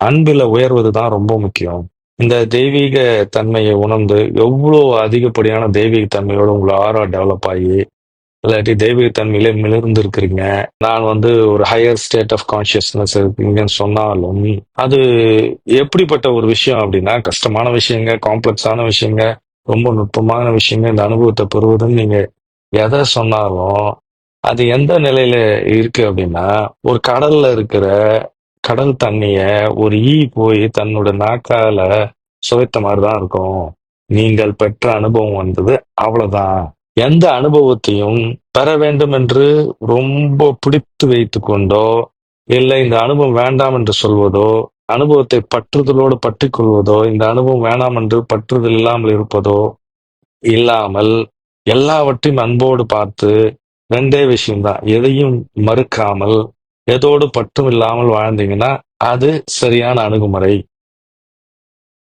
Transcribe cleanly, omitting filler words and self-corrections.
அன்பில உயர்வது தான் ரொம்ப முக்கியம். இந்த தெய்வீக தன்மையை உணர்ந்து, எவ்ளோ அதிகப்படியான தெய்வீக தன்மையோட உங்கள ஆறா டெவலப் ஆயி, இல்லாட்டி தெய்வீக தன்மையிலே மிளிர்ந்து இருக்கிறீங்க. நான் ஒரு ஹையர் ஸ்டேட் ஆஃப் கான்ஷியஸ்னஸ் இருக்கீங்கன்னு சொன்னாலும், அது எப்படிப்பட்ட ஒரு விஷயம் அப்படின்னா, கஷ்டமான விஷயங்க, காம்ப்ளக்ஸான விஷயங்க, ரொம்ப நுட்பமான விஷயங்க, இந்த அனுபவத்த பெறுவதுன்னு நீங்க எத சொன்னாலும், அது எந்த நிலையில இருக்கு அப்படின்னா, ஒரு கடல்ல இருக்கிற கடல் தண்ணிய ஒரு ஈ போய் தன்னோட நாக்கால சுவைத்த மாரி தான் இருக்கும். நீங்கள் பெற்ற அனுபவம் வந்தது அவ்வளவுதான். எந்த அனுபவத்தையும் பெற வேண்டும் என்று ரொம்ப பிடித்து வைத்துக் கொண்டோ, இல்லை இந்த அனுபவம் வேண்டாம் என்று சொல்வதோ, அனுபவத்தை பற்றுதலோடு பற்றிக் கொள்வதோ, இந்த அனுபவம் வேணாம் என்று பற்றுதல் இல்லாமல் இருப்பதோ இல்லாமல், எல்லாவற்றையும் அன்போடு பார்த்து 2 விஷயம் தான். எதையும் மறுக்காமல், எதோடு பற்றும் இல்லாமல் வாழ்ந்தீங்கன்னா, அது சரியான அணுகுமுறை.